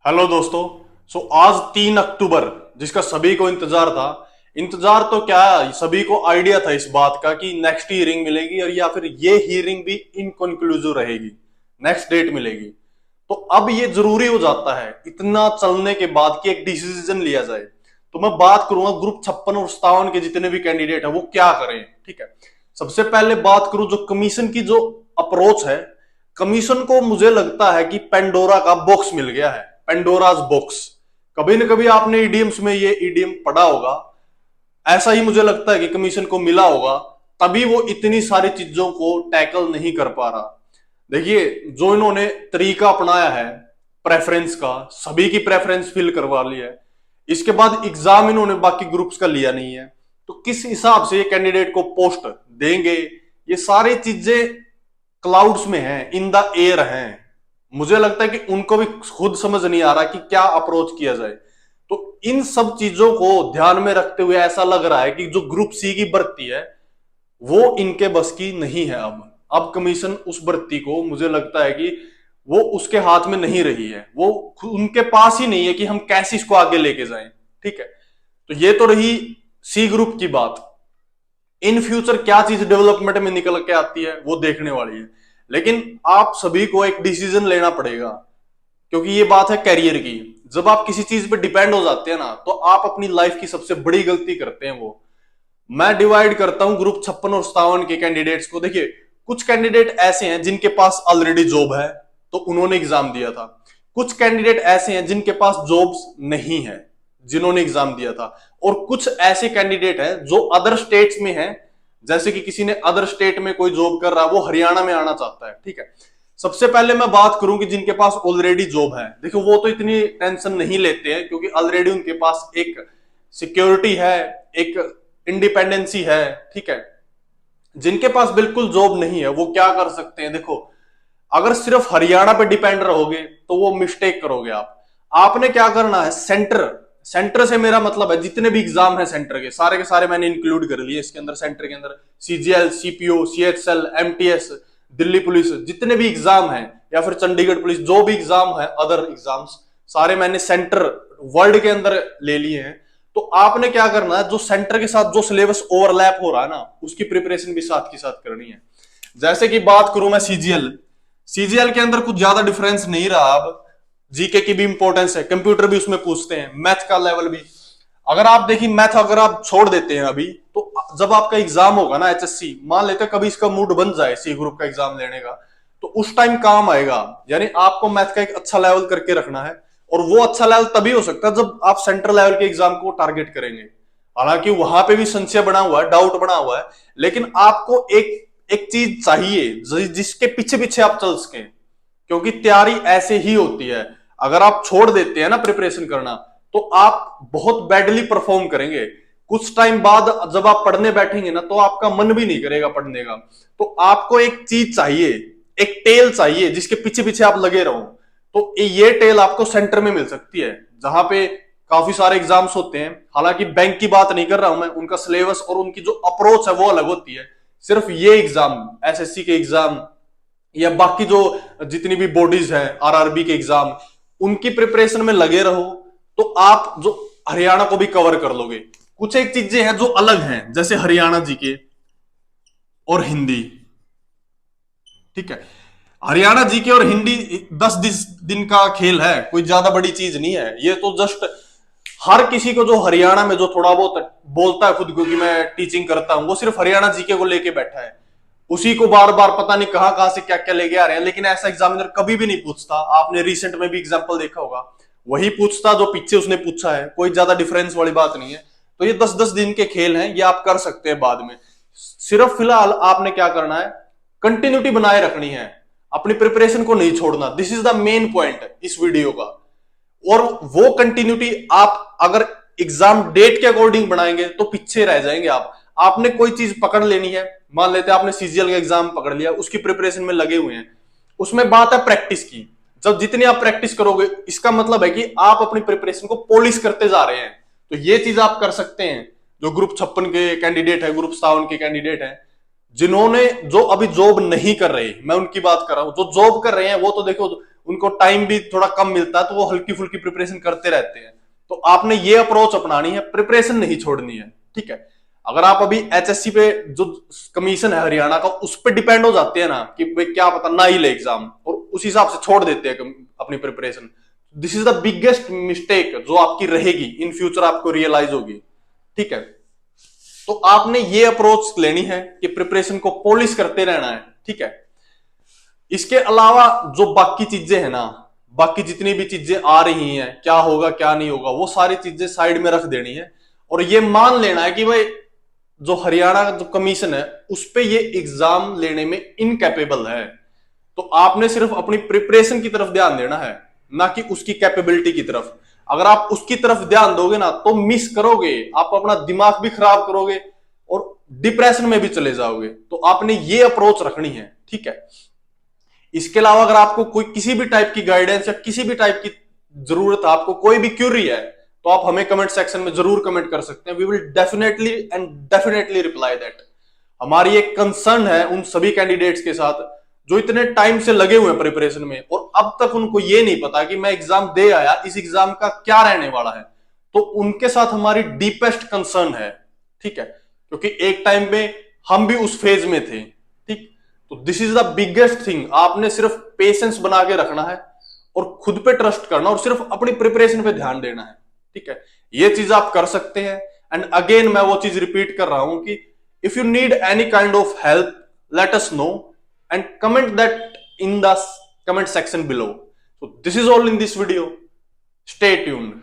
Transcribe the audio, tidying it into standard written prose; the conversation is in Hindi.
हेलो दोस्तों। आज 3 अक्टूबर, जिसका सभी को इंतजार था। इंतजार तो क्या, सभी को आइडिया था इस बात का कि नेक्स्ट हियरिंग मिलेगी और या फिर ये हियरिंग भी इनकंक्लूसिव रहेगी, नेक्स्ट डेट मिलेगी। तो अब ये जरूरी हो जाता है इतना चलने के बाद कि एक डिसीजन लिया जाए। तो मैं बात करूंगा ग्रुप 56 और 57 के जितने भी कैंडिडेट है वो क्या करें। ठीक है, सबसे पहले बात करूं जो कमीशन की जो अप्रोच है। कमीशन को मुझे लगता है कि पेंडोरा का बॉक्स मिल गया है, पेंडोराज बॉक्स। कभी न कभी आपने ईडीएम्स में ये ईडीएम पढ़ा होगा। ऐसा ही मुझे लगता है कि कमीशन को मिला होगा, तभी वो इतनी सारी चीजों को टैकल नहीं कर पा रहा। देखिए, जो इन्होंने तरीका अपनाया है प्रेफरेंस का, सभी की प्रेफरेंस फिल करवा ली है। इसके बाद एग्जाम इन्होंने बाकी ग्रुप्स का लिया नहीं है, तो किस हिसाब से ये कैंडिडेट को पोस्ट देंगे, ये सारी चीजें क्लाउड्स में हैं, इन द एयर हैं। मुझे लगता है कि उनको भी खुद समझ नहीं आ रहा कि क्या अप्रोच किया जाए। तो इन सब चीजों को ध्यान में रखते हुए ऐसा लग रहा है कि जो ग्रुप सी की भर्ती है वो इनके बस की नहीं है। अब कमीशन उस भर्ती को, मुझे लगता है कि वो उसके हाथ में नहीं रही है, वो उनके पास ही नहीं है कि हम कैसे इसको आगे लेके जाएं। ठीक है, तो ये तो रही सी ग्रुप की बात। इन फ्यूचर क्या चीज डेवलपमेंट में निकल के आती है वो देखने वाली है। लेकिन आप सभी को एक डिसीजन लेना पड़ेगा, क्योंकि ये बात है करियर की। जब आप किसी चीज पे डिपेंड हो जाते हैं ना, तो आप अपनी लाइफ की सबसे बड़ी गलती करते हैं वो। मैं डिवाइड करता हूं ग्रुप 56 और 57 के कैंडिडेट्स को। देखिए, कुछ कैंडिडेट ऐसे हैं जिनके पास ऑलरेडी जॉब है, तो उन्होंने एग्जाम दिया था। कुछ कैंडिडेट ऐसे हैं जिनके पास जॉब्स नहीं है, जिन्होंने एग्जाम दिया था। और कुछ ऐसे कैंडिडेट हैं जो अदर स्टेट्स में हैं, जैसे कि किसी ने अदर स्टेट में कोई जॉब कर रहा है, वो हरियाणा में आना चाहता है। ठीक है, सबसे पहले मैं बात करूं कि जिनके पास ऑलरेडी जॉब है। देखो, वो तो इतनी टेंशन नहीं लेते हैं, क्योंकि ऑलरेडी उनके पास एक सिक्योरिटी है, एक इंडिपेंडेंसी है। ठीक है, जिनके पास बिल्कुल जॉब नहीं है वो क्या कर सकते हैं। देखो, अगर सिर्फ हरियाणा पे डिपेंड रहोगे तो वो मिस्टेक करोगे आप। आपने क्या करना है, सेंटर, सेंटर से मेरा मतलब है जितने भी एग्जाम है सेंटर के सारे मैंने इंक्लूड कर लिए इसके अंदर। सेंटर के अंदर CGL, CPO, CHL, MTS, Delhi police, जितने भी एग्जाम है, या फिर चंडीगढ़ पुलिस, जो भी एग्जाम है, अदर एग्जाम्स, सारे मैंने सेंटर वर्ल्ड के अंदर ले लिए हैं। तो आपने क्या करना है, जो सेंटर के साथ जो सिलेबस ओवरलैप हो रहा है ना, उसकी प्रिपरेशन भी साथ के साथ करनी है। जैसे कि बात करूं मैं सीजीएल, सीजीएल के अंदर कुछ ज्यादा डिफरेंस नहीं रहा। अब जीके की भी इंपॉर्टेंस है, कंप्यूटर भी उसमें पूछते हैं, मैथ का लेवल भी। अगर आप देखिए, मैथ अगर आप छोड़ देते हैं अभी, तो जब आपका एग्जाम होगा ना एचएससी, मान लेते हैं कभी इसका मूड बन जाए सी ग्रुप का एग्जाम लेने का, तो उस टाइम काम आएगा। यानी आपको मैथ का एक अच्छा लेवल करके रखना है, और वो अच्छा लेवल तभी हो सकता है जब आप सेंट्रल लेवल के एग्जाम को टारगेट करेंगे। हालांकि वहां पे भी संशय बना हुआ है, डाउट बना हुआ है, लेकिन आपको एक एक चीज चाहिए जिसके पीछे पीछे आप चल सकें, क्योंकि तैयारी ऐसे ही होती है। अगर आप छोड़ देते हैं ना प्रिपरेशन करना, तो आप बहुत बैडली परफॉर्म करेंगे। कुछ टाइम बाद जब आप पढ़ने बैठेंगे ना, तो आपका मन भी नहीं करेगा पढ़ने का। तो आपको एक चीज चाहिए, एक टेल चाहिए जिसके पीछे पीछे आप लगे रहो। तो ये टेल आपको सेंटर में मिल सकती है, जहां पे काफी सारे एग्जाम्स होते हैं। हालांकि बैंक की बात नहीं कर रहा हूं मैं, उनका सिलेबस और उनकी जो अप्रोच है वो अलग होती है। सिर्फ ये एग्जाम, एसएससी के एग्जाम, या बाकी जो जितनी भी बॉडीज है, आरआरबी के एग्जाम, उनकी प्रिपरेशन में लगे रहो, तो आप जो हरियाणा को भी कवर कर लोगे। कुछ एक चीजें हैं जो अलग हैं, जैसे हरियाणा जीके और हिंदी। ठीक है, हरियाणा जीके और हिंदी 10 दिन का खेल है, कोई ज्यादा बड़ी चीज नहीं है। ये तो जस्ट हर किसी को जो हरियाणा में जो थोड़ा बहुत बोलता है खुद को कि मैं टीचिंग करता हूं, वो सिर्फ हरियाणा जीके को लेके बैठा है। उसी को बार बार पता नहीं कहां से क्या क्या लेके आ रहे हैं। लेकिन ऐसा एग्जामिनर कभी भी नहीं पूछता। आपने रिसेंट में भी एग्जाम्पल देखा होगा, वही पूछता जो पीछे उसने पूछा है, कोई ज्यादा डिफरेंस वाली बात नहीं है। तो ये 10-10 दिन के खेल हैं, ये आप कर सकते हैं बाद में। सिर्फ फिलहाल आपने क्या करना है, कंटिन्यूटी बनाए रखनी है, अपनी प्रिपरेशन को नहीं छोड़ना। This is the main point इस वीडियो का। और वो कंटिन्यूटी आप अगर एग्जाम डेट के अकॉर्डिंग बनाएंगे तो पीछे रह जाएंगे आप। आपने कोई चीज पकड़ लेनी है, मान लेते हैं आपने सीजीएल का एग्जाम पकड़ लिया, उसकी प्रिपरेशन में लगे हुए हैं, उसमें बात है प्रैक्टिस की। जब जितनी आप प्रैक्टिस करोगे, इसका मतलब है कि आप अपनी प्रिपरेशन को पॉलिश करते जा रहे हैं। तो ये चीज आप कर सकते हैं। जो ग्रुप 56 के कैंडिडेट है, ग्रुप 57 के कैंडिडेट है, जिन्होंने जो अभी जॉब नहीं कर रहे, मैं उनकी बात कर रहा हूं। जो जॉब कर रहे हैं वो तो देखो, उनको टाइम भी थोड़ा कम मिलता है, तो वो हल्की फुल्की प्रिपरेशन करते रहते हैं। तो आपने ये अप्रोच अपनानी है, प्रिपरेशन नहीं छोड़नी है, ठीक है। अगर आप अभी एचएससी पे जो कमीशन है हरियाणा का उस पर डिपेंड हो जाते हैं ना कि भाई क्या पता ना ही ले एग्जाम, और उस हिसाब से छोड़ देते हैं अपनी preparation, this is the biggest mistake जो आपकी रहेगी इन फ्यूचर, आपको रियलाइज होगी, ठीक है। तो आपने ये अप्रोच लेनी है कि प्रिपरेशन को पॉलिश करते रहना है, ठीक है। इसके अलावा जो बाकी चीजें हैं ना, बाकी जितनी भी चीजें आ रही हैं, क्या होगा क्या नहीं होगा, वो सारी चीजें साइड में रख देनी है, और ये मान लेना है कि भाई जो हरियाणा का जो कमीशन है उस पे ये एग्जाम लेने में इनकैपेबल है। तो आपने सिर्फ अपनी प्रिपरेशन की तरफ ध्यान देना है, ना कि उसकी कैपेबिलिटी की तरफ। अगर आप उसकी तरफ ध्यान दोगे ना तो मिस करोगे, आप अपना दिमाग भी खराब करोगे और डिप्रेशन में भी चले जाओगे। तो आपने ये अप्रोच रखनी है, ठीक है। इसके अलावा अगर आपको कोई किसी भी टाइप की गाइडेंस या किसी भी टाइप की जरूरत है, आपको कोई भी क्यूरी है, तो आप हमें कमेंट सेक्शन में जरूर कमेंट कर सकते हैं। We will definitely reply that. हमारी एक कंसर्न है उन सभी कैंडिडेट्स के साथ जो इतने टाइम से लगे हुए हैं प्रिपरेशन में, और अब तक उनको ये नहीं पता कि मैं एग्जाम दे आया, इस एग्जाम का क्या रहने वाला है। तो उनके साथ हमारी डीपेस्ट कंसर्न है, ठीक है, क्योंकि एक टाइम में हम भी उस फेज में थे, ठीक। तो this is the biggest thing, आपने सिर्फ पेशेंस बना के रखना है और खुद पे ट्रस्ट करना और सिर्फ अपनी प्रिपरेशन पे ध्यान देना है, ठीक है। ये चीज आप कर सकते हैं। एंड अगेन मैं वो चीज रिपीट कर रहा हूं कि if you need any kind of help, let us know and comment that in the comment section below. So this is all in this video. Stay tuned.